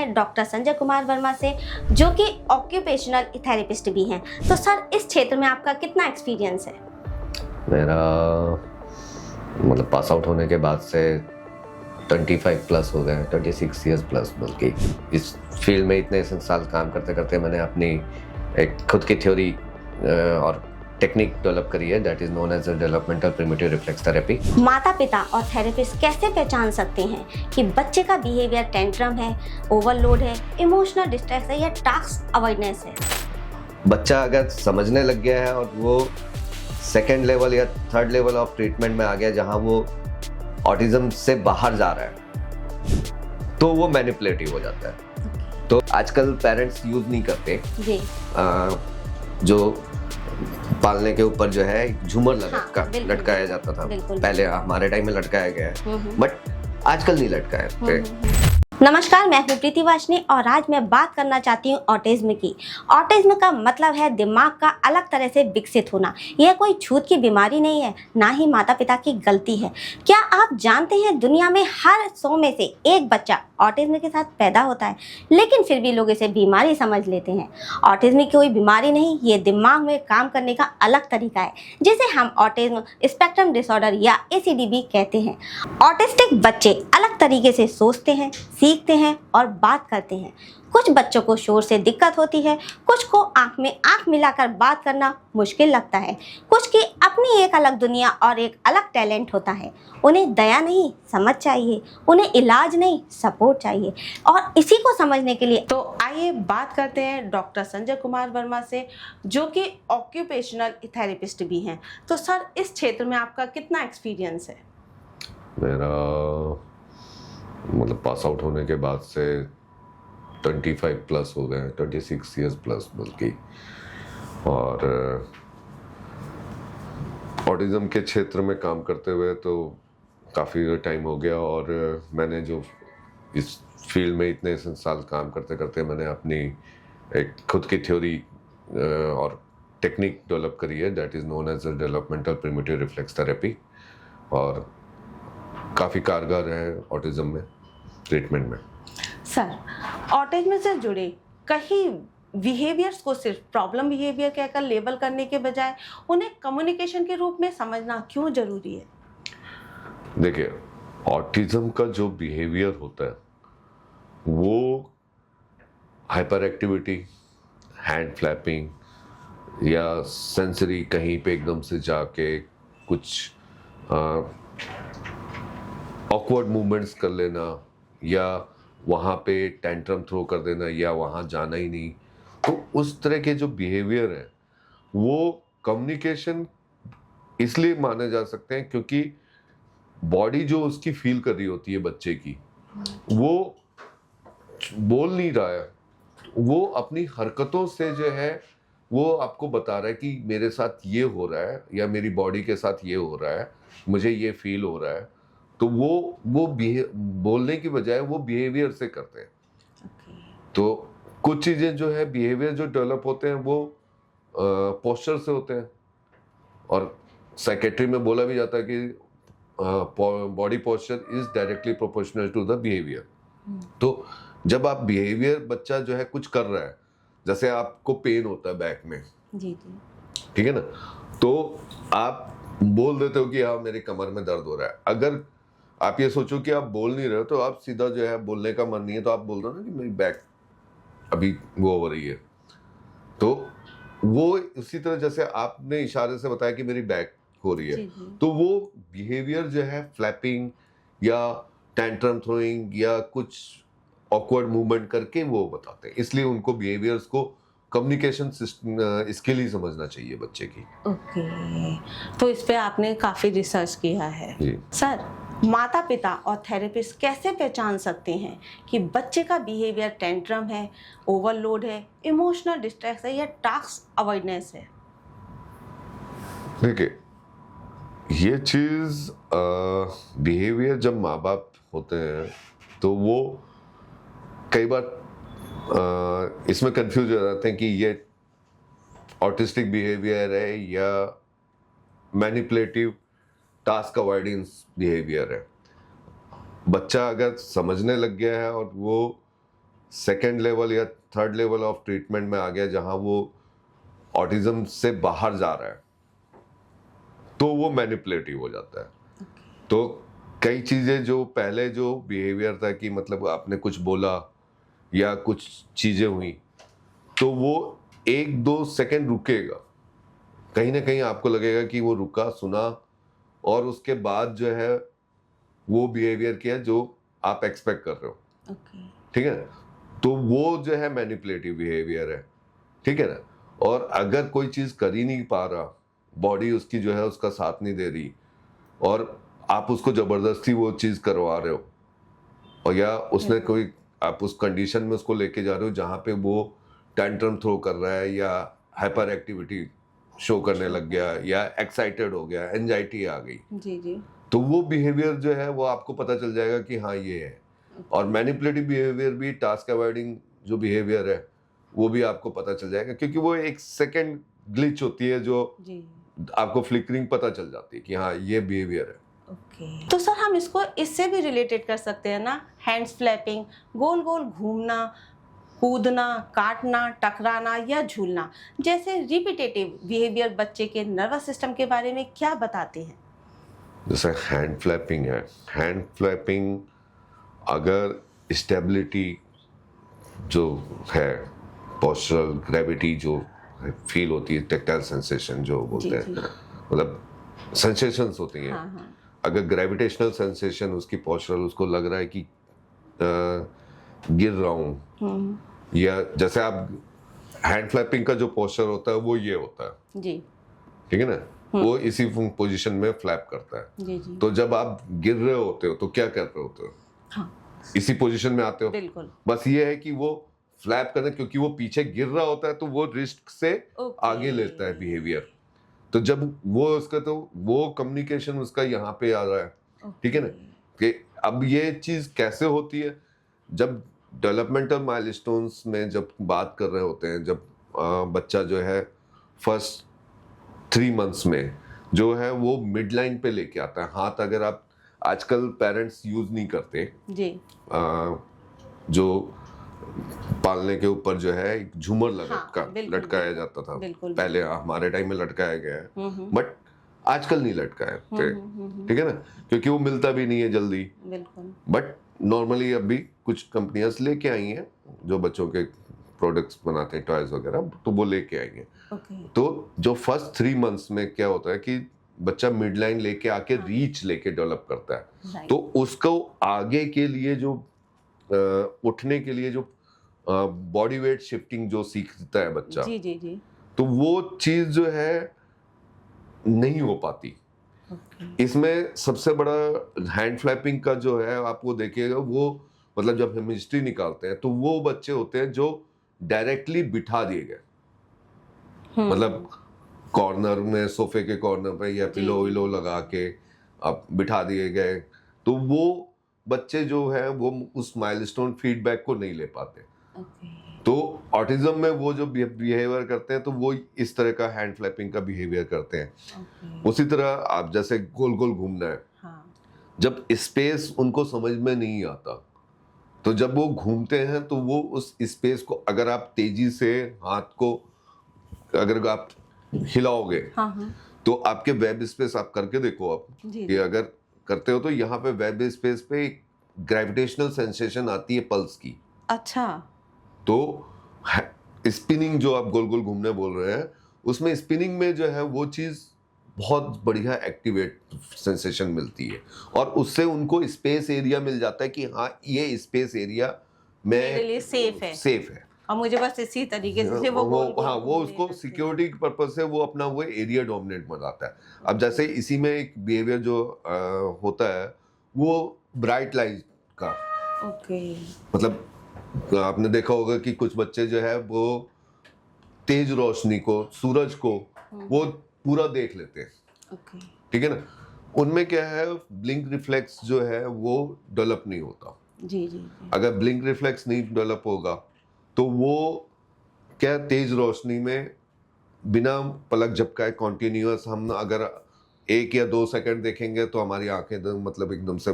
हैं डॉक्टर संजय कुमार वर्मा से, जो कि ऑक्यूपेशनल थेरेपिस्ट भी हैं। तो सर, इस क्षेत्र में आपका कितना एक्सपीरियंस है? मेरा मतलब पास आउट होने के बाद से 25 प्लस हो गए, 26 ईयर्स प्लस। बल्कि इस फील्ड में इतने साल काम करते करते मैंने अपनी एक खुद की थ्योरी और टेक्निक डेवलप करी है, that is known as developmental primitive reflex therapy. माता पिता और थेरेपिस्ट कैसे पहचान सकते हैं कि बच्चे का बिहेवियर टेंट्रम है, ओवरलोड है, इमोशनल डिस्ट्रेस है या टास्क अवॉइडनेस है? बच्चा अगर समझने लग गया है और वो सेकेंड लेवल या थर्ड लेवल ऑफ ट्रीटमेंट में आ गया जहां वो ऑटिज्म से बाहर जा रहा है, तो वो मैनिपुलेटिव हो जाता है। तो आजकल पेरेंट्स यूज नहीं करते जी। जो पालने के ऊपर जो है झूमर लटकाया जाता था, पहले हमारे टाइम में लटकाया गया है, बट आजकल नहीं लटकाया। नमस्कार, मैं हूँ प्रीति वाशनी और आज मैं बात करना चाहती हूँ ऑटिज्म की। ऑटिज्म का मतलब है दिमाग का अलग तरह से विकसित होना। यह कोई छूत की बीमारी नहीं है, ना ही माता पिता की गलती है। क्या आप जानते हैं दुनिया में हर 100 में से एक बच्चा ऑटिज्म के साथ पैदा होता है, लेकिन फिर भी लोग इसे बीमारी समझ लेते हैं। ऑटिज्म कोई बीमारी नहीं, ये दिमाग में काम करने का अलग तरीका है, जिसे हम ऑटिज्म स्पेक्ट्रम डिसऑर्डर या ACD भी कहते हैं। ऑटिस्टिक बच्चे अलग तरीके से सोचते हैं, सीखते हैं और बात करते हैं। कुछ बच्चों को शोर से दिक्कत होती है, कुछ को आंख में आंख मिलाकर बात करना मुश्किल लगता है, कुछ की अपनी एक अलग दुनिया और एक अलग टैलेंट होता है। उन्हें दया नहीं, समझ चाहिए, उन्हें इलाज नहीं, सपोर्ट चाहिए। और इसी को समझने के लिए तो आइए बात करते हैं डॉक्टर संजय कुमार वर्मा से, जो कि ऑक्यूपेशनल थेरेपिस्ट भी हैं। तो सर, इस क्षेत्र में आपका कितना एक्सपीरियंस है? मेरा मतलब पास आउट होने के बाद से 25 प्लस हो गए, 26 ईयर्स प्लस बल्कि। और ऑटिज्म के क्षेत्र में काम करते हुए तो काफ़ी टाइम हो गया, और मैंने जो इस फील्ड में इतने साल काम करते करते मैंने अपनी एक खुद की थ्योरी और टेक्निक डेवलप करी है, that is known as developmental primitive reflex therapy, और काफ़ी कारगर है ऑटिज्म में ट्रीटमेंट में। सर, ऑटिज्म से जुड़े कई बिहेवियर्स को सिर्फ प्रॉब्लम बिहेवियर कहकर लेबल करने के बजाय उन्हें कम्युनिकेशन के रूप में समझना क्यों जरूरी है? देखिए, ऑटिज्म का जो बिहेवियर होता है वो हाइपर एक्टिविटी, हैंड फ्लैपिंग या सेंसरी कहीं पे एकदम से जाके कुछ ऑकवर्ड मूवमेंट्स कर लेना, या वहाँ पे टेंट्रम थ्रो कर देना, या वहाँ जाना ही नहीं। तो उस तरह के जो बिहेवियर है वो कम्युनिकेशन इसलिए माने जा सकते हैं क्योंकि बॉडी जो उसकी फील कर रही होती है बच्चे की, वो बोल नहीं रहा है, वो अपनी हरकतों से जो है वो आपको बता रहा है कि मेरे साथ ये हो रहा है या मेरी बॉडी के साथ ये हो रहा है, मुझे ये फील हो रहा है। तो वो बोलने की बजाय वो बिहेवियर से करते हैं। तो कुछ चीज़ें जो है बिहेवियर जो डेवलप होते हैं वो पोस्चर से होते हैं, और साइकेट्री में बोला भी जाता है कि body posture is directly proportional to the behaviour. तो जब आप बिहेवियर बच्चा जो है कुछ कर रहा है, जैसे आपको पेन होता है बैक में, जी जी, ठीक है ना, तो आप बोल देते हो कि हाँ मेरे कमर में दर्द हो रहा है। अगर आप ये सोचो कि आप बोल नहीं रहे हो तो आप सीधा जो है बोलने का मन नहीं है तो आप बोल दो ना कि मेरी बैक अभी वो हो रही है। तो वो उसी तरह जैसे आपने इशारे से बताया कि मेरी बैक हो रही है, तो वो बिहेवियर जो है फ्लैपिंग या टेंट्रम थ्रोइंग या कुछ ऑकवर्ड मूवमेंट करके वो बताते हैं। इसलिए उनको बिहेवियर्स को कम्युनिकेशन स्किल ही समझना चाहिए बच्चे की। ओके, तो इस पे आपने काफ़ी रिसर्च किया है। जी। सर, माता पिता और थेरेपिस्ट कैसे पहचान सकते हैं कि बच्चे का बिहेवियर टेंट्रम है, ओवरलोड है, इमोशनल डिस्ट्रेस है या टास्क अवॉइडनेस है? देखिए, ये चीज़ बिहेवियर जब माँ बाप होते हैं तो वो कई बार इसमें कंफ्यूज हो जाते हैं कि ये ऑटिस्टिक बिहेवियर है या मैनिपुलेटिव टास्क अवॉइडेंस बिहेवियर है। बच्चा अगर समझने लग गया है और वो सेकेंड लेवल या थर्ड लेवल ऑफ ट्रीटमेंट में आ गया जहां वो ऑटिज्म से बाहर जा रहा है, तो वो मैनिपुलेटिव हो जाता है। तो कई चीज़ें जो पहले जो बिहेवियर था कि मतलब आपने कुछ बोला या कुछ चीज़ें हुई, तो वो 1-2 सेकंड रुकेगा, कहीं ना कहीं आपको लगेगा कि वो रुका, सुना, और उसके बाद जो है वो बिहेवियर किया जो आप एक्सपेक्ट कर रहे हो। ठीक है, तो वो जो है मैनिपुलेटिव बिहेवियर है। ठीक है ना। और अगर कोई चीज़ कर ही नहीं पा रहा, बॉडी उसकी जो है उसका साथ नहीं दे रही, और आप उसको जबरदस्ती वो चीज़ करवा रहे हो, और या उसने कोई आप उस कंडीशन में उसको लेके जा रहे हो जहाँ पे वो टेंट्रम थ्रो कर रहा है या हाइपर एक्टिविटी शो करने लग गया या एक्साइटेड हो गया, एंजाइटी आ गई, जी जी। तो वो बिहेवियर जो है वो आपको पता चल जाएगा कि हाँ ये है। और मैनिपुलेटिव बिहेवियर भी, टास्क अवॉइडिंग जो बिहेवियर है वो भी आपको पता चल जाएगा, क्योंकि वो एक सेकंड ग्लिच होती है जो जी। आपको फ्लिकरिंग पता चल जाती है कि हाँ ये बिहेवियर है। ओके, तो सर हम इसको इससे भी रिलेटेड कर सकते हैं ना, हैंड्स फ्लैपिंग, गोल गोल घूमना, कूदना, काटना, टकराना या झूलना जैसे रिपीटेटिव बिहेवियर बच्चे के नर्वस सिस्टम के बारे में क्या बताते हैं? जैसे हैंड फ्लैपिंग है, हैंड फ्लैपिंग अगर स्टेबिलिटी जो है, पोस्चरल ग्रेविटी जो फील होती है, टेक्टाइल सेंसेशन जो बोलते जी, हैं, जी। मतलब सेंसेशंस होती हैं। हाँ हाँ। अगर ग्रेविटेशनल सेंसेशन उसकी पोस्चरल, उसको लग रहा है कि गिर रहा हूँ, या जैसे आप हैंड फ्लैपिंग का जो पोस्चर होता है वो ये होता है, जी ठीक है ना, वो इसी पोजीशन में फ्लैप करता है। जी जी। तो जब आप गिर रहे होते हो तो क्या कर रहे होते हो? हाँ इसी पोजीशन में आते हो। बिल्कुल। बस ये है कि वो फ्लैप करना, क्योंकि वो पीछे गिर रहा होता है तो वो रिस्क से ओके। आगे लेता है बिहेवियर। तो जब वो उसका, तो वो कम्युनिकेशन उसका यहाँ पे आ रहा है, ठीक है ना। कि अब ये चीज कैसे होती है, जब डेवलपमेंटल माइलस्टोन्स में जब बात कर रहे होते हैं, जब बच्चा जो है फर्स्ट 3 मंथ्स में जो है वो मिड लाइन पे लेके आता है हाथ। अगर आप आजकल पेरेंट्स यूज नहीं करते, जी। जो पालने के ऊपर जो है एक झूमर बिल्कुल, लटकाया जाता था, बिल्कुल, पहले हमारे टाइम में लटकाया गया है, बट आजकल नहीं लटकाया, ठीक है ना, क्योंकि वो मिलता भी नहीं है जल्दी। बिल्कुल। बट नॉर्मली अभी कुछ कंपनियां लेके आई हैं जो बच्चों के प्रोडक्ट्स बनाते हैं, टॉयज वगैरह, तो वो लेके आई हैं। ओके। तो जो फर्स्ट 3 मंथ्स में क्या होता है कि बच्चा मिड लाइन लेके आके रीच लेके डेवलप करता है। राइट। तो उसको आगे के लिए जो उठने के लिए जो बॉडी वेट शिफ्टिंग जो सीखता है बच्चा, जी जी जी। तो वो चीज जो है नहीं हो पाती। ओके। इसमें सबसे बड़ा हैंड फ्लैपिंग का जो है, आप वो देखिएगा, वो मतलब जब हम हिस्ट्री निकालते हैं तो वो बच्चे होते हैं जो डायरेक्टली बिठा दिए गए, मतलब कॉर्नर में, सोफे के कॉर्नर पे या पिलो विलो लगा के आप बिठा दिए गए, तो वो बच्चे जो है वो उस माइलस्टोन फीडबैक को नहीं ले पाते। ओके। तो ऑटिज्म में वो जो बिहेवियर करते हैं तो वो इस तरह का हैंड फ्लैपिंग का बिहेवियर करते हैं। ओके। उसी तरह आप जैसे गोल गोल घूमना है, हाँ। जब स्पेस उनको समझ में नहीं आता, तो जब वो घूमते हैं तो वो उस स्पेस को, अगर आप तेजी से हाथ को अगर आप हिलाओगे, हाँ हाँ। तो आपके वेब स्पेस आप करके देखो आप, जी। कि अगर करते हो तो यहाँ पे वेब स्पेस पे ग्रेविटेशनल सेंसेशन आती है पल्स की। अच्छा। तो स्पिनिंग जो आप गोल गोल घूमने बोल रहे हैं, उसमें स्पिनिंग में जो है वो चीज बहुत बढ़िया एक्टिवेट सेंसेशन मिलती है, और उससे उनको स्पेस एरिया मिल जाता है कि हाँ ये स्पेस एरिया मेरे लिए में सेफ है। और मुझे बस इसी तरीके से वो हाँ, वो उसको सिक्योरिटी पर्पज से वो अपना वो एरिया डोमिनेट बनाता है। अब जैसे इसी में एक बिहेवियर जो होता है वो ब्राइट लाइट का, ओके। मतलब आपने देखा होगा कि कुछ बच्चे जो है वो तेज रोशनी को, सूरज को वो पूरा देख लेते हैं, ओके। ठीक है ना। उनमें क्या है, ब्लिंक रिफ्लेक्स जो है वो डेवलप नहीं होता। जी जी जी। अगर ब्लिंक रिफ्लेक्स नहीं डेवलप होगा तो वो क्या, तेज रोशनी में बिना पलक झपकाए कॉन्टिन्यूअस हम अगर 1 या 2 सेकंड देखेंगे तो हमारी आंखें मतलब एकदम से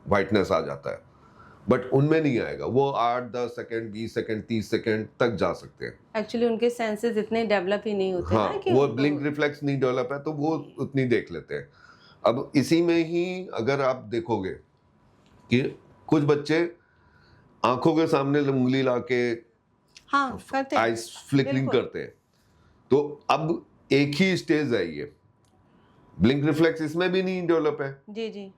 वाइटनेस आ जाता है। बट उनमें नहीं आएगा। वो 8-10 सेकंड, 20 सेकंड, 30 सेकंड तक जा सकते हैं। एक्चुअली उनके सेंसेस इतने डेवलप ही नहीं होते हाँ, ना कि वो उनको- ब्लिंक रिफ्लेक्स नहीं डेवलप है तो वो उतनी देख लेते हैं। अब इसी में ही अगर आप देखोगे कि कुछ बच्चे आंखों के सामने उंगली लाके हाँ करते हैं। आइस फ्लिकरिंग बिल्कुल। करते हैं, तो अब एक ही स्टेज है ये, ब्लिंक रिफ्लेक्स इसमें भी नहीं डेवलप है। जी जी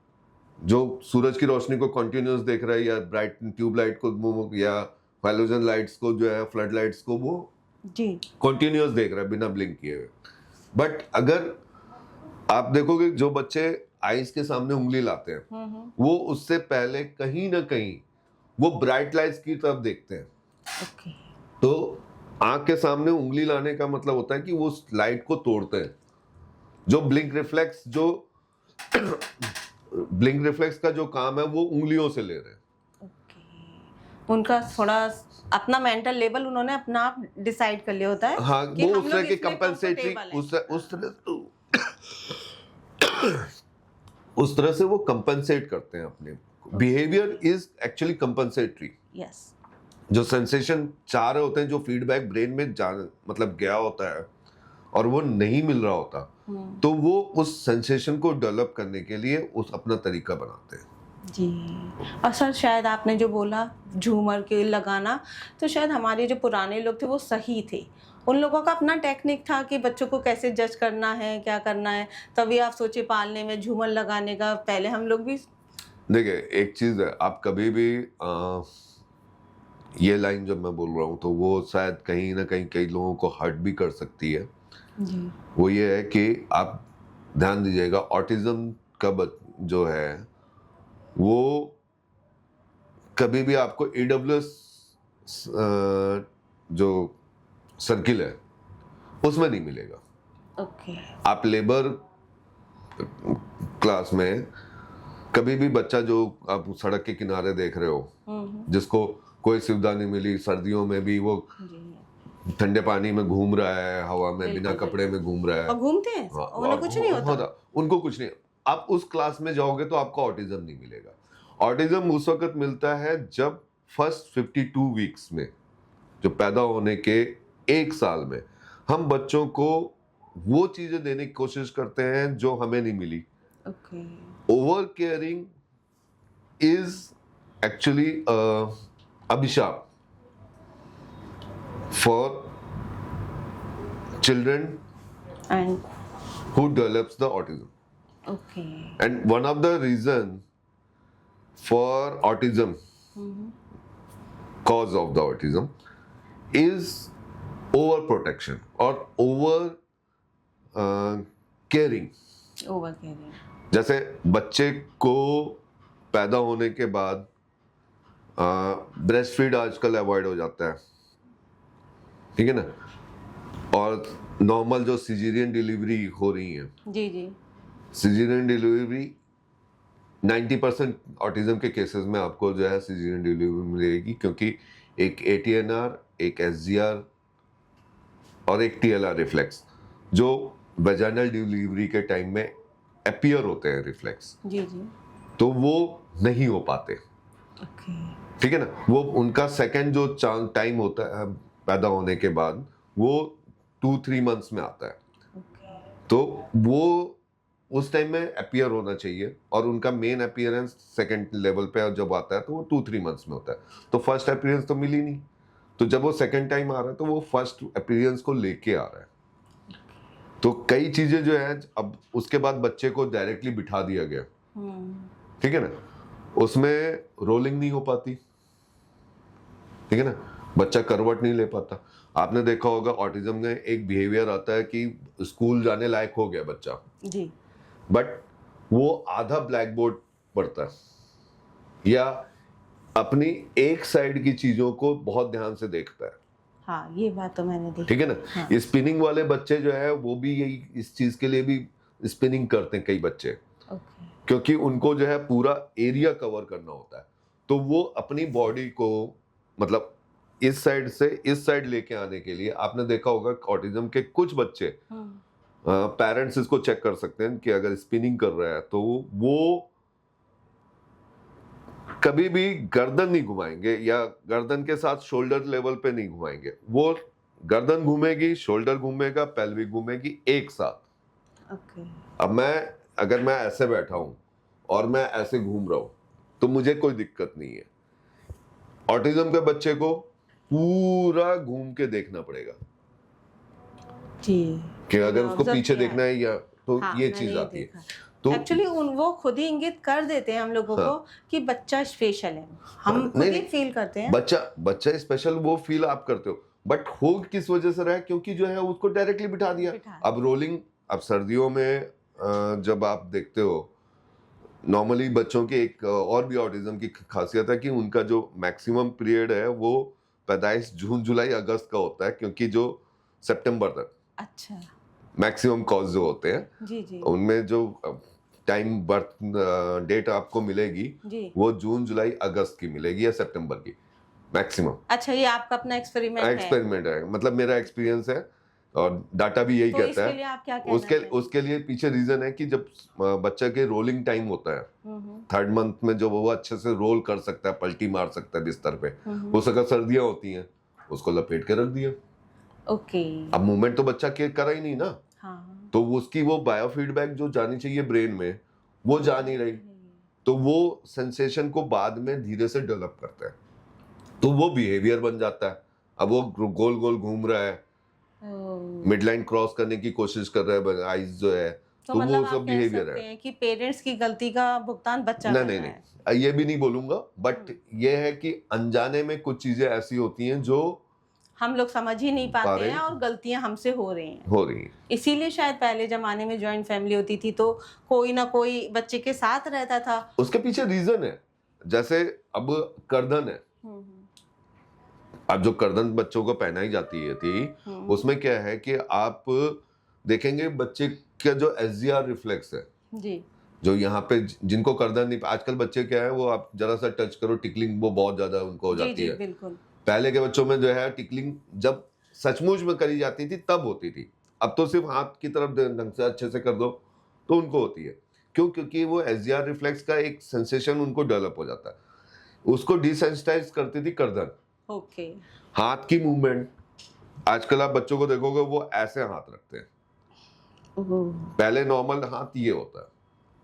जो सूरज की रोशनी को कंटिन्यूअस देख रहा है या ब्राइट ट्यूब लाइट को या हैलोजन लाइट्स को जो है फ्लड लाइट्स को वो जी कंटिन्यूअस देख रहा है बिना ब्लिंक किए हुए। बट अगर आप देखोगे जो बच्चे आइस के सामने उंगली लाते हैं वो उससे पहले कहीं ना कहीं वो ब्राइट लाइट्स की तरफ देखते हैं। ओके तो आंख के सामने उंगली लाने का मतलब होता है कि वो उस लाइट को तोड़ते हैं। जो ब्लिंक रिफ्लेक्स ब्लिंक रिफ्लेक्स का जो काम है वो उंगलियों से ले रहे हैं। ओके उनका थोड़ा अपना मेंटल लेवल उन्होंने अपना आप डिसाइड कर लिया होता है हाँ, कि वो हम उस तरह लोग के इसमें कंपनसेटरी comfortable हैं। उस तरह से वो कंपनसेट करते हैं अपने। Behaviour is actually compensatory. Yes जो सेंसेशन चाह रहे होते हैं, जो फीडबैक ब्रेन में मतलब गया होता है और वो नहीं मिल रहा होता, तो वो उस सेंसेशन को डेवलप करने के लिए उस अपना तरीका बनाते हैं। जी। और सर शायद आपने जो बोला झूमर के लगाना, तो शायद हमारे जो पुराने लोग थे वो सही थे। उन लोगों का अपना टेक्निक था कि बच्चों को कैसे जज करना है, क्या करना है। तभी आप सोचे पालने में झूमर लगाने का, पहले हम लोग भी देखिए एक चीज है, आप कभी भी ये लाइन जब मैं बोल रहा हूँ तो वो शायद कहीं ना कहीं कई लोगों को हर्ट भी कर सकती है। जी वो ये है कि आप ध्यान दीजिएगा, ऑटिज्म का जो है वो कभी भी आपको AWS जो सर्किल है उसमें नहीं मिलेगा। ओके आप लेबर क्लास में कभी भी बच्चा जो आप सड़क के किनारे देख रहे हो जिसको कोई सुविधा नहीं मिली, सर्दियों में भी वो जी ठंडे पानी में घूम रहा है, हवा में बिना बिल्कुल, कपड़े में घूम रहा है, और घूमते हैं हाँ, उन्हें कुछ नहीं होता। उनको कुछ नहीं। आप उस क्लास में जाओगे तो आपको ऑटिज्म नहीं मिलेगा। ऑटिज्म उस वक्त मिलता है जब फर्स्ट 52 वीक्स में, जो पैदा होने के एक साल में, हम बच्चों को वो चीजें देने की कोशिश करते हैं जो हमें नहीं मिली। Okay over caring is actually अभिशाप for children and who develops the autism. Okay And one of the reason for autism, cause of the autism, is overprotection or over caring. Over caring जैसे बच्चे को पैदा होने के बाद breast feed आजकल avoid हो जाता है, ठीक है ना, और नॉर्मल जो सिजेरियन डिलीवरी हो रही है, जी जी सिजेरियन डिलीवरी 90% ऑटिज्म के केसेस में आपको जो है सिजेरियन डिलीवरी मिलेगी, क्योंकि एक ATNR, एक SGR और एक TLR रिफ्लेक्स जो वेजाइनल डिलीवरी के टाइम में अपीयर होते हैं रिफ्लेक्स, जी जी तो वो नहीं हो पाते, ओके ठीक है ना। वो उनका सेकंड जो टाइम होता है पैदा होने के बाद वो 2-3 मंथ्स में आता है, ओके तो वो उस टाइम में अपीयर होना चाहिए और उनका मेन अपीयरेंस सेकंड लेवल पे जब आता है तो वो 2-3 मंथ्स में होता है। तो फर्स्ट अपीयरेंस तो मिली नहीं, तो जब वो सेकंड टाइम आ रहा है तो वो फर्स्ट अपीयरेंस को लेके आ रहा है। तो कई चीजें जो है, अब उसके बाद बच्चे को डायरेक्टली बिठा दिया गया, ठीक है ना, उसमें रोलिंग नहीं हो पाती, ठीक है ना, बच्चा करवट नहीं ले पाता। आपने देखा होगा ऑटिज्म में एक बिहेवियर आता है कि स्कूल जाने लायक हो गया बच्चा, जी बट वो आधा ब्लैक बोर्ड पढ़ता है या अपनी एक साइड की चीजों को बहुत ध्यान से देखता है, हाँ ये बात तो मैंने देखी। ठीक है ना। हाँ। ये स्पिनिंग वाले बच्चे जो है वो भी यही इस चीज के लिए भी स्पिनिंग करते हैं कई बच्चे, ओके क्योंकि उनको जो है पूरा एरिया कवर करना होता है, तो वो अपनी बॉडी को मतलब इस साइड से इस साइड लेके आने के लिए, आपने देखा होगा ऑटिज्म के कुछ बच्चे, पेरेंट्स इसको चेक कर सकते हैं कि अगर स्पिनिंग कर रहा है तो वो कभी भी गर्दन नहीं घुमाएंगे या गर्दन के साथ शोल्डर लेवल पे नहीं घुमाएंगे। वो गर्दन घूमेगी, शोल्डर घूमेगा, पेल्विक घूमेगी एक साथ। ओके। अब अगर मैं ऐसे बैठा हूं और मैं ऐसे घूम रहा हूं तो मुझे कोई दिक्कत नहीं है। ऑटिज्म के बच्चे को पूरा घूम के देखना पड़ेगा जी, कि अगर उसको observe पीछे किया देखना है या तो हाँ, ये मैंने चीज ये आती है। देखा। तो एक्चुअली वो खुद ही इंगित कर देते हैं हम लोगों हाँ। को कि बच्चा स्पेशल है, हम खुद नहीं, ही नहीं। फील करते हैं। बच्चा स्पेशल वो फील आप करते हो, बट हो किस वजह से रहा है? क्योंकि जो है उसको डायरेक्टली बिठा दिया। अब रोलिंग, अब सर्दियों में जब आप देखते हो नॉर्मली बच्चों के एक और भी ऑटिज्म की खासियत है कि उनका जो मैक्सिमम पीरियड है वो पैदाइश जून जुलाई अगस्त का होता है, क्योंकि जो सितंबर तक अच्छा। मैक्सिमम कॉज जो होते हैं जी जी उनमें जो टाइम बर्थ डेट आपको मिलेगी जी। वो जून जुलाई अगस्त की मिलेगी या सितंबर की मैक्सिमम। अच्छा, ये आपका अपना एक्सपेरिमेंट है? एक्सपेरिमेंट है, मतलब मेरा एक्सपीरियंस है और डाटा भी यही तो कहता इसके है। लिए आप क्या कहना चाहेंगे? उसके लिए पीछे रीजन है कि जब बच्चा के रोलिंग टाइम होता है हम्म, 3rd मंथ में, जब वो अच्छे से रोल कर सकता है, पलटी मार सकता है बिस्तर पे, हम्म। हो सका सर्दियां होती हैं, उसको लपेट के रख दिया। ओके। अब मूवमेंट तो बच्चा के करा ही नहीं ना, हाँ। तो उसकी वो बायो फीडबैक जो जानी चाहिए ब्रेन में वो जा नहीं रही, तो वो सेंसेशन को बाद में धीरे से डेवलप करता है, तो वो बिहेवियर बन जाता है। अब वो गोल गोल घूम रहा है, मिड लाइन क्रॉस करने की कोशिश कर रहा है, आइज जो है, तो वो मतलब सब आप कह बिहेवियर सकते है। हैं कि पेरेंट्स की गलती का भुगतान बच्चा नहीं कर नहीं रहा है। नहीं, ये भी नहीं बोलूंगा, बट ये है कि अनजाने में कुछ चीजें ऐसी होती हैं जो हम लोग समझ ही नहीं पा पाते रहे हैं और गलतियां हमसे हो रही हैं। हो रही हैं। इसीलिए शायद पहले जमाने में जॉइंट फैमिली होती थी तो कोई ना कोई बच्चे के साथ रहता था। उसके पीछे रीजन है, जैसे अब कर्दन है, अब जो कर्दन बच्चों को पहनाई जाती है थी, उसमें क्या है कि आप देखेंगे बच्चे का जो SGR रिफ्लेक्स है जी जो यहाँ पे जिनको कर्दन नहीं, आजकल बच्चे क्या है वो आप जरा सा टच करो टिकलिंग वो बहुत ज्यादा उनको हो जी जाती जी है। बिल्कुल। पहले के बच्चों में जो है टिकलिंग जब सचमुच में करी जाती थी तब होती थी, अब तो सिर्फ हाथ की तरफ ढंग से अच्छे से कर दो तो उनको होती है। क्यों? क्योंकि वो SGR रिफ्लेक्स का एक सेंसेशन उनको डेवलप हो जाता है। उसको डिसेंसिटाइज करती थी कर्दन। ओके। हाथ की मूवमेंट आजकल आप बच्चों को देखोगे वो ऐसे हाथ रखते हैं, पहले नॉर्मल हाथ ये होता है,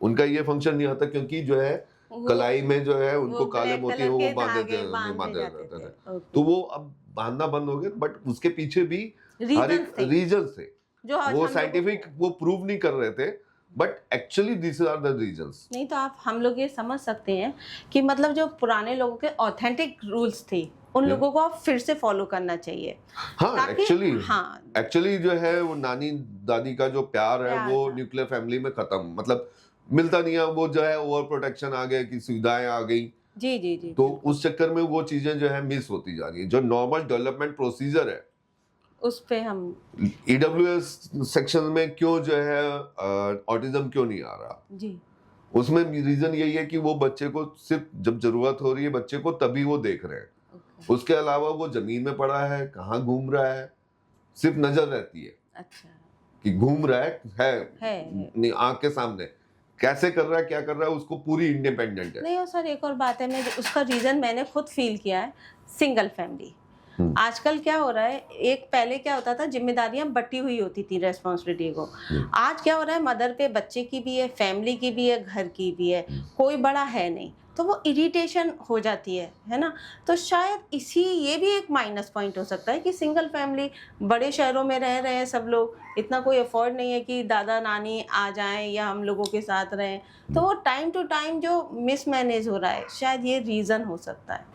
उनका ये फंक्शन नहीं आता क्योंकि जो है कलाई में जो है उनको काले मोती है वो बांध देते थे, तो वो अब बांधना बंद हो गया। बट उसके पीछे भी हर एक रीजन से जो आज वो हम साइंटिफिक वो प्रूव नहीं कर रहे थे, but actually this are the reasons. नहीं तो आप हम लोग ये समझ सकते हैं कि मतलब जो पुराने लोगों के ऑथेंटिक रूल्स थे उन लोगों को अब फिर से फॉलो करना चाहिए। हाँ हाँ एक्चुअली जो है वो नानी दादी का जो प्यार है वो न्यूक्लियर फैमिली में खत्म, मतलब मिलता नहीं है। वो जो है ओवर प्रोटेक्शन आ गया कि सुविधाएं आ गई, जी जी जी, तो उस चक्कर में वो चीजें जो है मिस होती जा रही है। जो नॉर्मल डेवलपमेंट प्रोसीजर है उस पे हम EWS सेक्शन में क्यों जो है ऑटिज्म क्यों नहीं आ रहा, जी उसमें रीजन यही है कि वो बच्चे को सिर्फ जब जरूरत हो रही है बच्चे को तभी वो देख रहे हैं। उसके अलावा वो जमीन में पड़ा है, कहाँ घूम रहा है, सिर्फ नजर रहती है। अच्छा कि घूम रहा है है। आंख के सामने, कैसे कर रहा है क्या कर रहा है उसको पूरी इंडिपेंडेंट है। नहीं और सर एक और बात है, मैं उसका रीजन मैंने खुद फील किया है, सिंगल फैमिली। आजकल क्या हो रहा है, एक पहले क्या होता था जिम्मेदारियां बटी हुई होती थी रेस्पॉन्सिबिलिटी को, आज क्या हो रहा है मदर पे बच्चे की भी है, फैमिली की भी है, घर की भी है, कोई बड़ा है नहीं, तो वो इरिटेशन हो जाती है ना। तो शायद ये भी एक माइनस पॉइंट हो सकता है कि सिंगल फैमिली, बड़े शहरों में रह रहे हैं सब लोग, इतना कोई अफोर्ड नहीं है कि दादा नानी आ जाएं या हम लोगों के साथ रहें, तो वो टाइम टू टाइम जो मिसमैनेज हो रहा है, शायद ये रीज़न हो सकता है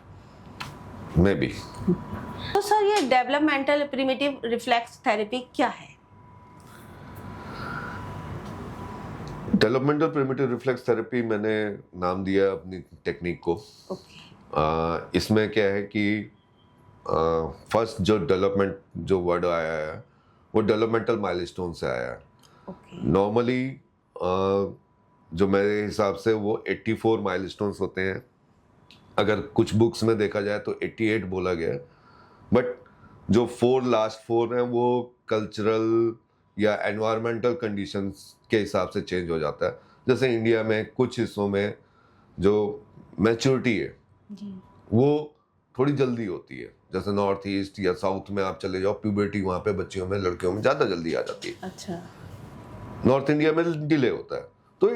मे बी। तो सर ये डेवलपमेंटल प्रिमिटिव रिफ्लेक्स थेरेपी क्या है? डेवलपमेंटल प्रिमिटिव रिफ्लेक्स थेरेपी मैंने नाम दिया अपनी टेक्निक को। इसमें क्या है कि फर्स्ट जो डेवलपमेंट जो वर्ड आया है वो डेवलपमेंटल माइलस्टोन से आया है। नॉर्मली जो मेरे हिसाब से वो 84 माइलस्टोन्स होते हैं, अगर कुछ बुक्स में देखा जाए तो 88 बोला गया है, बट जो लास्ट 4 हैं वो कल्चरल या एनवायरमेंटल कंडीशंस के हिसाब से चेंज हो जाता है। जैसे इंडिया में कुछ हिस्सों में जो मैच्योरिटी है जी वो थोड़ी जल्दी होती है। जैसे नॉर्थ ईस्ट या साउथ में आप चले जाओ, प्यूबर्टी वहाँ पे बच्चियों में, लड़कियों में ज़्यादा जल्दी आ जाती है। अच्छा नॉर्थ इंडिया में डिले होता है। तो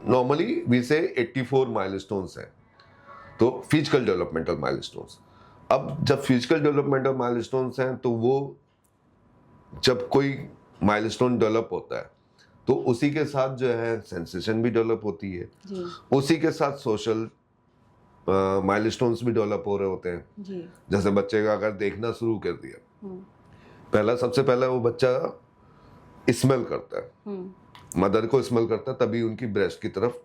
नॉर्मली वी से 84 माइलस्टोन्स हैं, तो फिजिकल डेवलपमेंटल माइलस्टोन्स। अब जब फिजिकल डेवलपमेंटल माइलस्टोन्स हैं तो वो जब कोई माइलस्टोन डेवलप होता है तो उसी के साथ जो है सेंसेशन भी डेवलप होती है, जी उसी के साथ सोशल माइलस्टोन्स भी डेवलप हो रहे होते हैं। जी जैसे बच्चे का अगर देखना शुरू कर दिया, हम्म सबसे पहला वो बच्चा स्मेल करता है, हम्म मदर को स्मेल करता है, तभी उनकी ब्रेस्ट की तरफ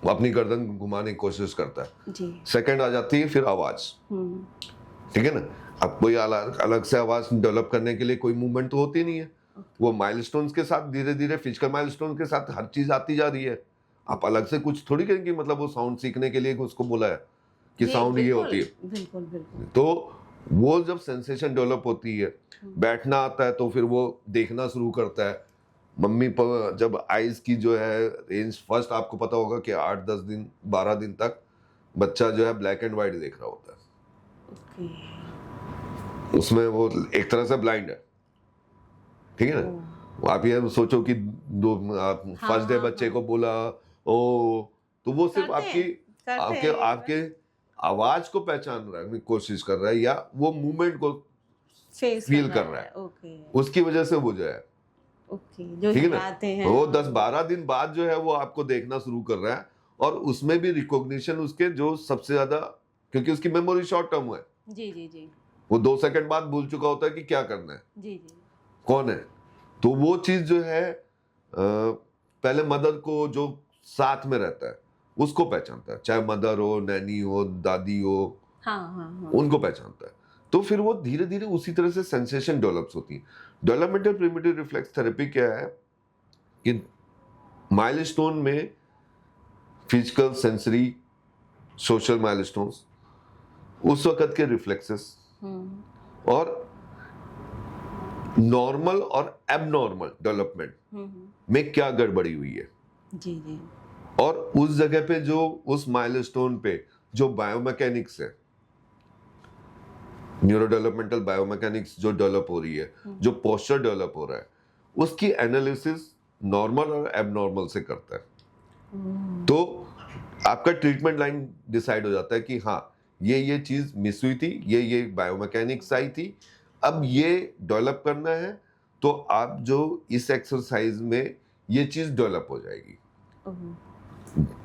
वो अपनी गर्दन घुमाने की कोशिश करता है। जी सेकंड आ जाती है फिर आवाज, हम्म ठीक है ना। अब कोई अलग से आवाज डेवलप करने के लिए कोई मूवमेंट तो होती नहीं है, वो माइलस्टोन्स के साथ धीरे धीरे फिजिकल माइलस्टोन के साथ हर चीज आती जा रही है। आप अलग से कुछ थोड़ी करेंगे, मतलब वो साउंड सीखने के लिए उसको बोला है कि जी, साउंड ये बिल्कुल, होती है। बिल्कुल बिल्कुल तो वो जब सेंसेशन डेवलप होती है, बैठना आता है, तो फिर वो देखना शुरू करता है। मम्मी जब आइज की जो है रेंज, फर्स्ट आपको पता होगा कि 8-10 दिन 12 दिन तक बच्चा जो है ब्लैक एंड व्हाइट देख रहा होता है। ओके उसमें वो एक तरह से ब्लाइंड है, ठीक है ना। आप ये सोचो कि फर्स्ट डे बच्चे को बोला ओ, तो वो सिर्फ करते आपकी हैं, करते आपके हैं ये आपके आवाज को पहचान रहा है, कोशिश कर रहा है, या वो मूवमेंट को फेस फील कर रहा है। ओके उसकी वजह से वो जो है, ओके जो ठीक है ना, हिलाते हैं वो 10-12 दिन बाद जो है वो आपको देखना शुरू कर रहा है। और उसमें भी रिकॉग्निशन उसके जो सबसे ज्यादा, क्योंकि उसकी मेमोरी शॉर्ट टर्म है, जी जी जी वो 2 सेकंड बाद भूल चुका होता है कि क्या करना है, जी जी कौन है। तो वो चीज जो है पहले मदर को जो साथ में रहता है उसको पहचानता है, चाहे मदर हो, नैनी हो, दादी हो, हाँ हाँ हाँ उनको पहचानता है। तो फिर वो धीरे धीरे उसी तरह से सेंसेशन डेवलप्स होती है। डेवलपमेंटल प्रिमिटिव रिफ्लेक्स थेरेपी क्या है कि माइलस्टोन में फिजिकल, सेंसरी, सोशल माइलस्टोन्स, उस वक्त के रिफ्लेक्सेस और नॉर्मल और एबनॉर्मल डेवलपमेंट में क्या गड़बड़ी हुई है, जी जी और उस जगह पे जो उस माइलस्टोन पे जो बायोमैकेनिक्स है, न्यूरो डेवलपमेंटल बायोमैकेनिक्स जो डेवलप हो रही है, जो पोस्चर डेवलप हो रहा है, उसकी एनालिसिस नॉर्मल और एबनॉर्मल से करता है। तो आपका ट्रीटमेंट लाइन डिसाइड हो जाता है कि हाँ ये चीज मिस हुई थी, ये बायोमैकेनिक्स आई थी, अब ये डेवलप करना है, तो आप जो इस एक्सरसाइज में ये चीज डेवलप हो जाएगी।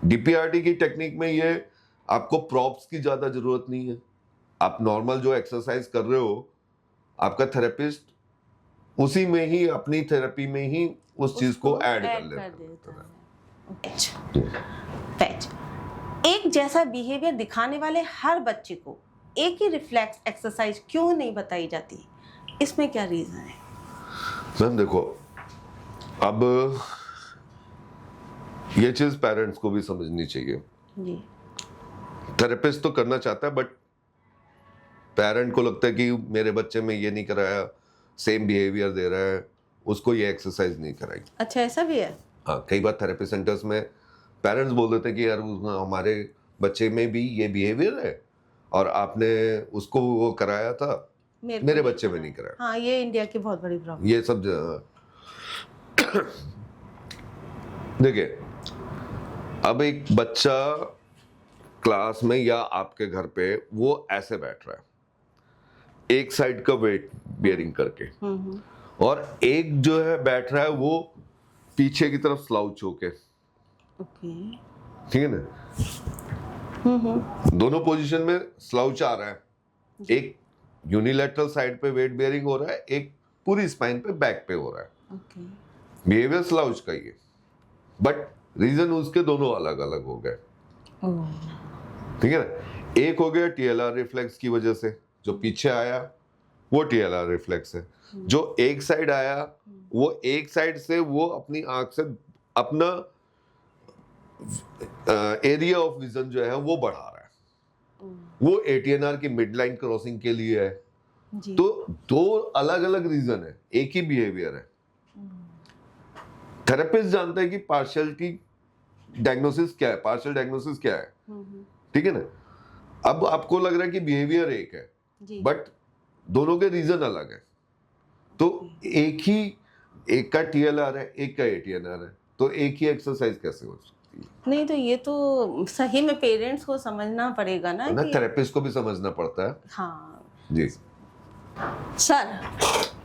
डीपीआरटी की टेक्निक में ये आपको प्रॉप्स की ज्यादा जरूरत नहीं है। आप नॉर्मल जो एक्सरसाइज कर रहे हो, आपका थेरेपिस्ट उसी में ही, अपनी थेरेपी में ही उस चीज को ऐड कर लेता है। पैच एक जैसा बिहेवियर दिखाने वाले हर बच्चे को एक ही रिफ्लेक्स एक्सरसाइज क्यों नहीं बताई जाती, इसमें क्या रीजन है? मैम देखो, अब ये चीज पेरेंट्स को भी समझनी चाहिए। जी थेरेपिस्ट तो करना चाहता है, बट पेरेंट को लगता है कि मेरे बच्चे में ये नहीं कराया, सेम बिहेवियर दे रहा है, उसको ये एक्सरसाइज नहीं कराई। अच्छा ऐसा भी है? हाँ, कई बार थेरेपी सेंटर्स में पेरेंट्स बोल देते हैं कि यार हमारे बच्चे में भी ये बिहेवियर है और आपने उसको वो कराया था, मेरे बच्चे में नहीं कराया। हाँ, ये इंडिया की बहुत बड़ी प्रॉब्लम। ये सब देखिए, अब एक बच्चा क्लास में या आपके घर पे वो ऐसे बैठ रहा है, एक साइड का वेट बियरिंग करके, और एक जो है बैठ रहा है वो पीछे की तरफ स्लाउच होके, ओके ठीक है ना। दोनों पोजीशन में स्लाउच आ रहा है, एक यूनिलैटरल साइड पे वेट बियरिंग हो रहा है, एक पूरी स्पाइन पे बैक पे हो रहा है। ओके बिहेवियर स्लाउच का ही है, बट रीजन उसके दोनों अलग अलग हो गए, ठीक है ना। एक हो गया टीएलआर रिफ्लेक्स की वजह से, जो पीछे आया वो टीएलआर रिफ्लेक्स है। जो एक साइड आया वो एक साइड से वो अपनी आंख से अपना एरिया ऑफ विजन जो है वो बढ़ा रहा है, वो एटीएनआर की मिड लाइन क्रॉसिंग के लिए है। जी। तो दो अलग अलग रीजन है, एक ही बिहेवियर है। थेरेपिस्ट जानता है कि पार्शियलिटी डायग्नोसिस क्या है, पार्शियल डायग्नोसिस क्या है, हम्म, ठीक है ना। अब आपको लग रहा है कि बिहेवियर एक है, जी बट दोनों के रीजन अलग है। तो एक का टीएलआर है, एक का एटीएनआर है, तो एक ही एक्सरसाइज कैसे हो सकती है? नहीं, तो ये तो सही में पेरेंट्स को समझना पड़ेगा ना ना कि थेरेपिस्ट को भी समझना पड़ता है। हाँ जी। सर,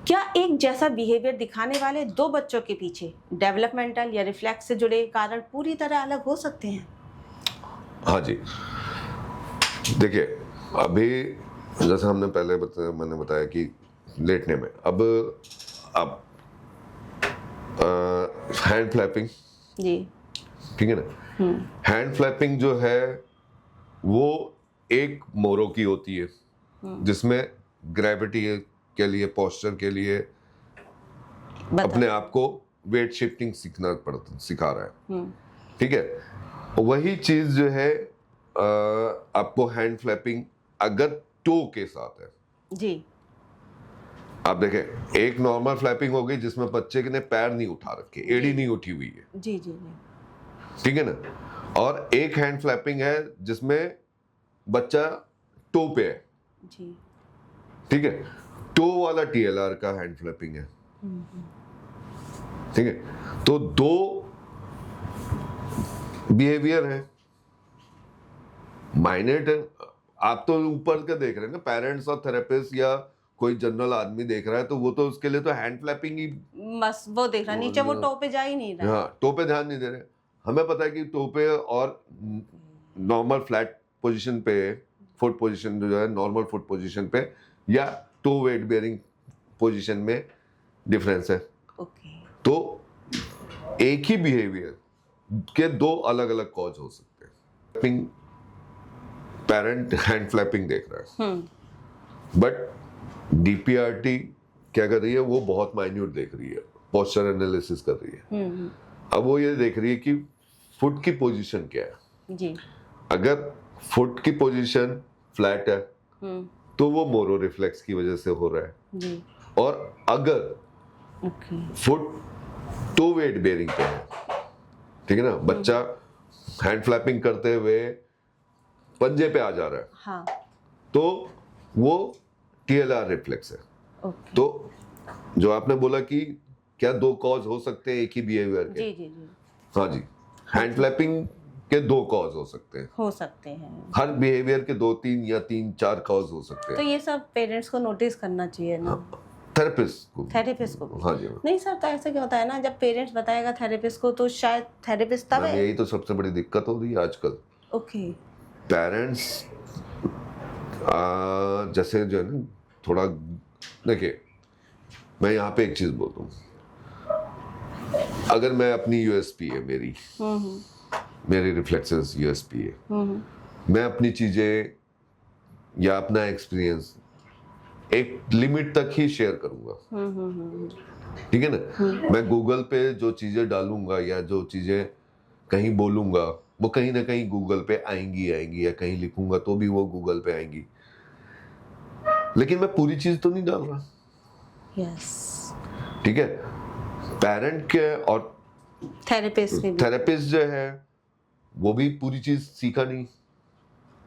क्या एक जैसा बिहेवियर दिखाने वाले दो बच्चों के पीछे डेवलपमेंटल या रिफ्लेक्स से जुड़े कारण पूरी तरह अलग हो सकते हैं? हाँ जी, देखिए अभी जैसे हमने पहले मैंने बताया कि लेटने में अब हैंड फ्लैपिंग, जी ठीक है ना। हैंड फ्लैपिंग जो है वो एक मोरो की होती है, जिसमें ग्रेविटी के लिए, पोस्चर के लिए अपने आप को वेट शिफ्टिंग सिखा रहा है, ठीक है। वही चीज जो है आपको हैंड फ्लैपिंग अगर टो के साथ है, जी आप देखें एक नॉर्मल फ्लैपिंग होगी जिसमें बच्चे ने पैर नहीं उठा रखे, एड़ी नहीं उठी हुई है, जी जी जी ठीक है ना। और एक हैंड फ्लैपिंग है जिसमें बच्चा टो पे है, जी ठीक है। टो वाला टीएलआर का हैंड फ्लैपिंग है, ठीक है। तो दो बिहेवियर है, माइनर आप तो ऊपर का देख रहे हैं ना, पेरेंट्स और थेरेपिस्ट या कोई जनरल आदमी देख रहा है तो वो तो उसके लिए तो हैंड फ्लैपिंग ही, बस वो देख रहा, नीचे वो टॉप पे जा ही नहीं रहा। हाँ, टो पे ध्यान नहीं दे रहे। हमें पता है कि टो पे और नॉर्मल फ्लैट पोजीशन पे, फुट पोजीशन जो है नॉर्मल फुट पोजीशन पे या टो वेट बेयरिंग पोजीशन में डिफरेंस है। ओके तो एक ही बिहेवियर के दो अलग अलग कॉज हो सकते हैं। पेरेंट हैंड फ्लैपिंग देख रहा है, बट डीपीआरटी क्या कर रही है, वो बहुत माइन्यूट देख रही है, पोस्चर एनालिसिस कर रही है। अब वो ये देख रही है कि फुट की पोजीशन क्या है। जी अगर फुट की पोजीशन फ्लैट है तो वो मोरो रिफ्लेक्स की वजह से हो रहा है, जी और अगर okay foot toe weight bearing पे है, ठीक है ना, बच्चा हैंड फ्लैपिंग करते हुए पंजे पे आ जा रहा है, हाँ तो वो टीएलआर रिफ्लेक्स है। ओके तो जो आपने बोला कि क्या दो कॉज हो सकते हैं एक ही बिहेवियर के, जी जी जी हाँ जी, हैंड फ्लैपिंग के दो कॉज हो सकते हैं, हो सकते हैं। हर बिहेवियर के दो तीन या तीन चार कॉज हो सकते तो हैं। ये सब पेरेंट्स को नोटिस करना चाहिए ना, थेरेपिस्ट को, थेरेपिस्ट को भी। हाँ जी। नहीं सर, तो ऐसा क्या होता है ना, जब पेरेंट्स बताएगा थेरेपिस्ट को तो शायद थेरेपिस्ट तब मैम, है। यही तो सबसे बड़ी दिक्कत हो रही है आजकल। ओके पेरेंट्स जैसे जो है ना, थोड़ा देखिए, मैं यहाँ पे एक चीज बोलता हूँ, अगर मैं अपनी यूएसपी है मेरी रिफ्लेक्सेस यूएसपी है, मैं अपनी चीजें या अपना एक्सपीरियंस एक लिमिट तक ही शेयर करूंगा, ठीक है ना। मैं गूगल पे जो चीजें डालूंगा या जो चीजें कहीं बोलूंगा वो कहीं ना कहीं गूगल पे आएंगी, या कहीं लिखूंगा तो भी वो गूगल पे आएंगी, लेकिन मैं पूरी चीज तो नहीं डाल रहा। यस, ठीक है। पेरेंट के और थेरेपिस्ट जो है वो भी पूरी चीज सीखा नहीं,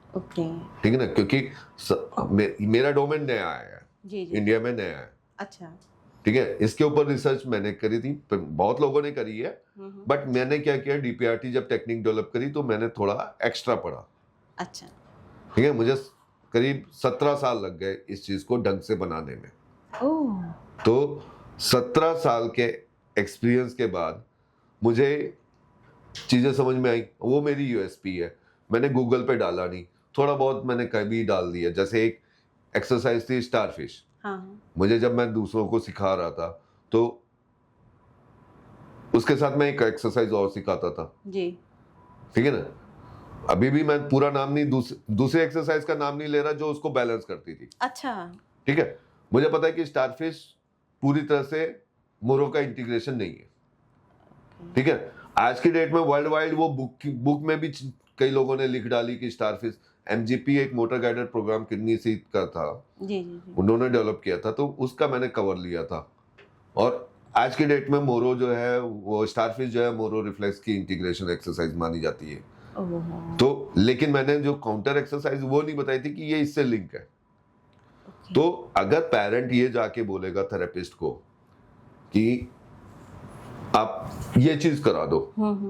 ओके ठीक है ना, क्योंकि मेरा डोमेन नया आया है, जी जी इंडिया में नया है, अच्छा ठीक है। इसके ऊपर रिसर्च मैंने करी थी, बहुत लोगों ने करी है, बट मैंने क्या किया, डीपीआरटी जब टेक्निक डेवलप करी तो मैंने थोड़ा एक्स्ट्रा पढ़ा, अच्छा ठीक है। मुझे करीब 17 साल लग गए इस चीज को ढंग से बनाने में। ओह तो 17 साल के एक्सपीरियंस के बाद मुझे चीजें समझ में आई, वो मेरी यूएसपी है। मैंने गूगल पे डाला नहीं, थोड़ा बहुत मैंने कभी डाल दिया, जैसे एक एक्सरसाइज थी स्टारफिश, हाँ मुझे जब मैं दूसरों को सिखा रहा था तो उसके साथ मैं एक एक्सरसाइज और सिखाता था, जी ठीक है ना। अभी भी मैं पूरा नाम नहीं, दूसरे एक्सरसाइज का नाम नहीं ले रहा जो उसको बैलेंस करती थी, अच्छा ठीक है। मुझे पता है कि स्टारफिश पूरी तरह से मोरो का इंटीग्रेशन नहीं है, ठीक है। आज की डेट में वर्ल्ड वाइड वो बुक में भी कई लोगों ने लिख डाली कि स्टारफिश, एमजीपी एक motor guided program kidney seat का था, जी जी जी उन्होंने डेवलप किया था, तो उसका मैंने कवर लिया था। और आज की डेट में मोरो जो है वो स्टारफिश जो है मोरो रिफ्लेक्स की इंटीग्रेशन एक्सरसाइज मानी जाती है। तो लेकिन मैंने जो काउंटर एक्सरसाइज वो नहीं बताई थी कि ये इससे लिंक है। तो अगर पेरेंट ये जाके बोलेगा थेरेपिस्ट को कि आप ये चीज करा दो,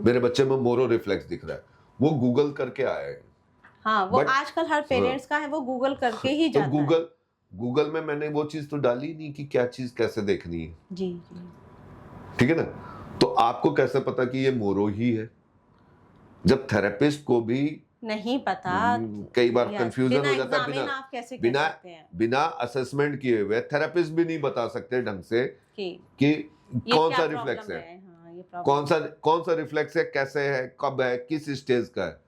मेरे बच्चे में मोरो रिफ्लेक्स दिख रहा है, वो गूगल करके आया है। हाँ, वो But- आजकल हर पेरेंट्स का है, वो गूगल करके ही तो जाता है। गूगल में मैंने वो चीज तो डाली नहीं कि क्या चीज कैसे देखनी है। जी जी। ठीक है ना? तो आपको कैसे पता कि ये मोरो ही है? जब थेरेपिस्ट को भी नहीं पता, कई बार या कंफ्यूजन बिना हो जाता है। examine आप कैसे कह बिना सकते हैं बिना असेसमेंट किए हुए थेरेपिस्ट भी नहीं बता सकते ढंग से कि कि ये कौन क्या सा problem रिफ्लेक्स है, हाँ, ये problem कौन सा रिफ्लेक्स है, कैसे है, कब है, किस स्टेज का है।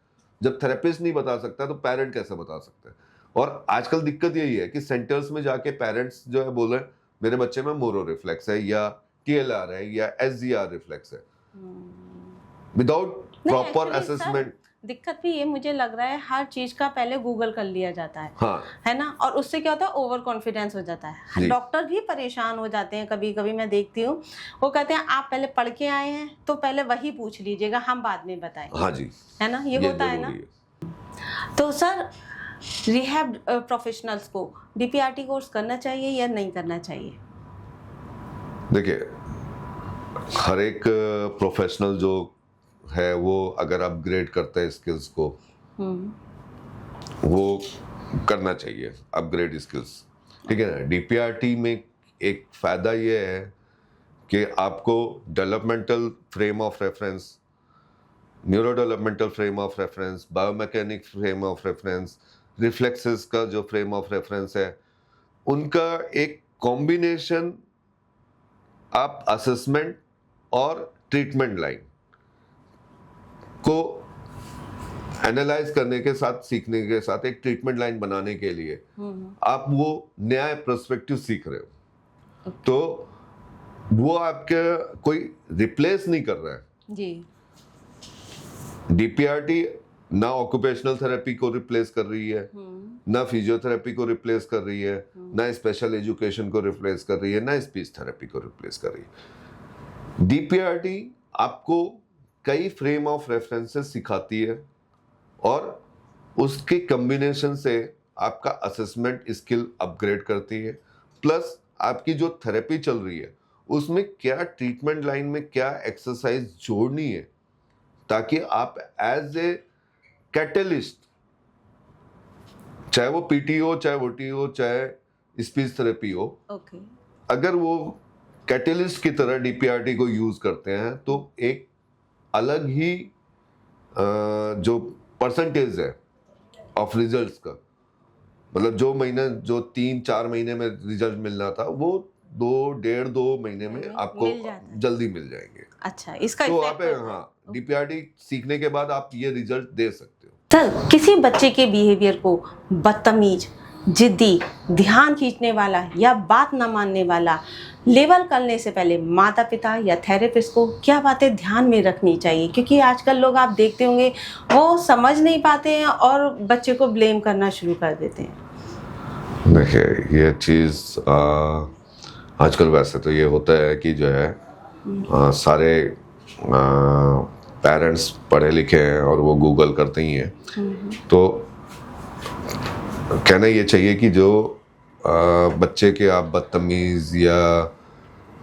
जब थेरेपिस्ट नहीं बता सकता तो पेरेंट कैसे बता सकता है? और आजकल दिक्कत यही है कि सेंटर्स में जाके पेरेंट्स जो है बोल रहे हैं मेरे बच्चे में मोरो रिफ्लेक्स है या TLR है या SGR रिफ्लेक्स है, विदाउट नहीं, प्रॉपर actually, असेसमेंट। दिक्कत भी ये मुझे लग रहा है, हर चीज का पहले गूगल कर लिया जाता हाँ है ना, और उससे क्या होता है, ओवर कॉन्फिडेंस हो जाता जी। है। डॉक्टर भी परेशान हो जाते हैं कभी कभी, मैं देखती हूँ, वो कहते हैं आप पहले पढ़ के आए हैं तो पहले वही पूछ लीजिएगा, हम बाद में बताएंगे। हाँ जी, है ना, ये होता है ना। जरूरी है। तो सर, रिहैब प्रोफेशनल्स को DPRT कोर्स करना चाहिए या नहीं करना चाहिए? देखिए, हर एक प्रोफेशनल जो है वो अगर अपग्रेड करता है स्किल्स को, वो करना चाहिए अपग्रेड स्किल्स। ठीक है ना? DPRT में एक फायदा ये है कि आपको developmental frame of reference, neuro developmental frame of reference, biomechanic frame of reference, reflexes का जो फ्रेम ऑफ रेफरेंस है, उनका एक कॉम्बिनेशन आप असेसमेंट और ट्रीटमेंट लाइन को एनालाइज करने के साथ, सीखने के साथ एक ट्रीटमेंट लाइन बनाने के लिए आप वो नया पर्सपेक्टिव सीख रहे हो। तो वो आपके कोई रिप्लेस नहीं कर रहा है। जी। DPRT ना ऑक्यूपेशनल थेरेपी को रिप्लेस कर रही है, ना फिजियोथेरेपी को रिप्लेस कर रही है, ना स्पेशल एजुकेशन को रिप्लेस कर रही है, ना स्पीच थेरेपी को रिप्लेस कर रही है। DPRT आपको कई फ्रेम ऑफ रेफरेंसेस सिखाती है और उसके कॉम्बिनेशन से आपका असेसमेंट स्किल अपग्रेड करती है, प्लस आपकी जो थेरेपी चल रही है उसमें क्या ट्रीटमेंट लाइन में क्या एक्सरसाइज जोड़नी है, ताकि आप एज ए कैटलिस्ट, चाहे वो PT हो, चाहे OT हो, चाहे स्पीच थेरेपी हो, ओके। अगर वो कैटलिस्ट की तरह DPRT को यूज करते हैं तो एक अलग ही जो परसेंटेज है ऑफ रिजल्ट्स का, मतलब जो 3-4 महीने में रिजल्ट मिलना था वो 2-1.5-2 महीने में आपको मिल जाता है। जल्दी मिल जाएंगे। अच्छा, इसका तो effect आप होता है। हाँ DPRT सीखने के बाद आप ये रिजल्ट दे सकते हो। सर, किसी बच्चे के बिहेवियर को बदतमीज, जिद्दी, ध्यान खींचने वाला या बात न मानने वाला लेबल करने से पहले माता पिता या थेरेपिस्ट को क्या बातें ध्यान में रखनी चाहिए? क्योंकि आजकल लोग, आप देखते होंगे, वो समझ नहीं पाते हैं और बच्चे को ब्लेम करना शुरू कर देते हैं। देखिए, ये चीज़ आजकल वैसे तो ये होता है कि जो है सारे पेरेंट्स पढ़े लिखे हैं और वो गूगल करते ही हैं। तो कहना ये चाहिए कि जो बच्चे के आप बदतमीज या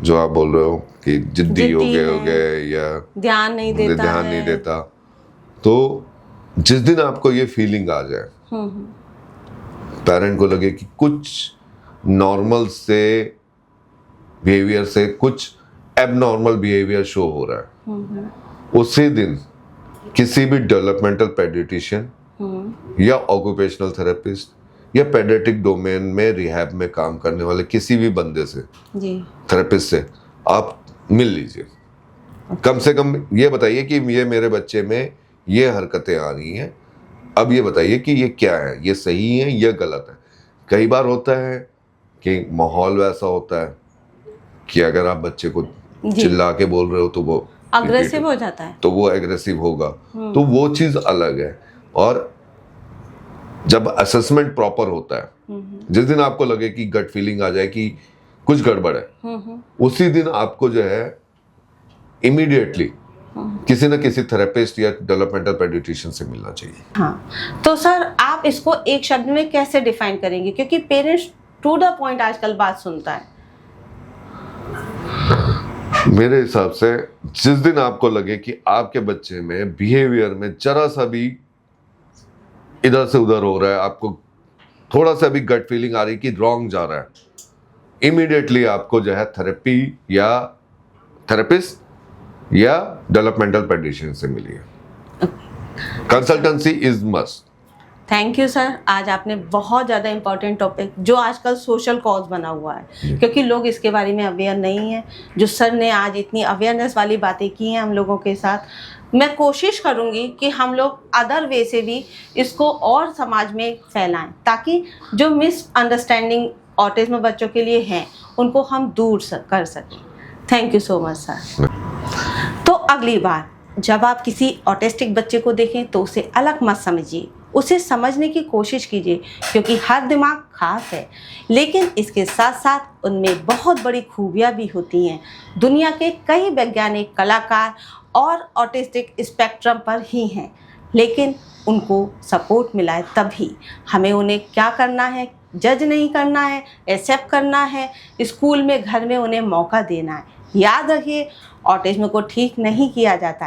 जो आप बोल रहे हो कि जिद्दी हो गए या ध्यान नहीं देता, तो जिस दिन आपको ये फीलिंग आ जाए, पेरेंट को लगे कि कुछ नॉर्मल से बिहेवियर से कुछ एबनॉर्मल बिहेवियर शो हो रहा है, उसी दिन किसी भी डेवलपमेंटल पेडियाट्रिशियन या ऑक्यूपेशनल थेरेपिस्ट या पेडियाट्रिक डोमेन में रिहैब में काम करने वाले किसी भी बंदे से, थेरेपिस्ट से आप मिल लीजिए। कम से कम ये बताइए कि ये मेरे बच्चे में ये हरकतें आ रही हैं, अब ये बताइए कि ये क्या है, ये सही है या गलत है। कई बार होता है कि माहौल वैसा होता है कि अगर आप बच्चे को चिल्ला के बोल रहे हो तो वो अग्रेसिव हो जाता है, तो वो एग्रेसिव होगा, तो वो चीज़ अलग है। और जब असेसमेंट प्रॉपर होता है, जिस दिन आपको लगे कि गट फीलिंग आ जाए कि कुछ गड़बड़ है, उसी दिन आपको जो है इमीडिएटली किसी न किसी थेरेपिस्ट या डेवलपमेंटल पेडियाट्रिशियन से मिलना चाहिए। हाँ, तो सर आप इसको एक शब्द में कैसे डिफाइन करेंगे, क्योंकि पेरेंट्स टू द पॉइंट आजकल बात सुनता है। मेरे हिसाब से जिस दिन आपको लगे कि आपके बच्चे में बिहेवियर में जरा सा भी इधर से उधर हो रहा है, आपको थोड़ा सा भी गट फीलिंग आ रही कि रॉन्ग जा रहा है, इमीडिएटली आपको जो है थेरेपी या थेरेपिस्ट या डेवलपमेंटल पेडियाट्रिशियन से मिलिए। Consultancy is must. Thank you sir, आज आपने बहुत ज़्यादा इम्पोर्टेंट टॉपिक जो आजकल सोशल कॉज बना हुआ है, क्योंकि लोग इसके बारे में अवेयर नहीं है, जो सर ने आज इतनी अवेयरनेस वाली बातें की हैं हम लोगों के साथ। मैं कोशिश करूंगी कि हम लोग अदर वे से भी इसको और समाज में फैलाएं, ताकि जो मिसअंडरस्टैंडिंग ऑटिज्म बच्चों के लिए हैं उनको हम दूर कर सकें। Thank you so much sir. तो अगली बार जब आप किसी ऑटिस्टिक बच्चे को देखें तो उसे अलग मत समझिए, उसे समझने की कोशिश कीजिए, क्योंकि हर दिमाग खास है, लेकिन इसके साथ साथ उनमें बहुत बड़ी खूबियाँ भी होती हैं। दुनिया के कई वैज्ञानिक, कलाकार और ऑटिस्टिक स्पेक्ट्रम पर ही हैं, लेकिन उनको सपोर्ट मिला है तभी। हमें उन्हें क्या करना है, जज नहीं करना है, एक्सेप्ट करना है, स्कूल में, घर में उन्हें मौका देना है। याद रखिए, ऑटिज्म को ठीक नहीं किया जाता।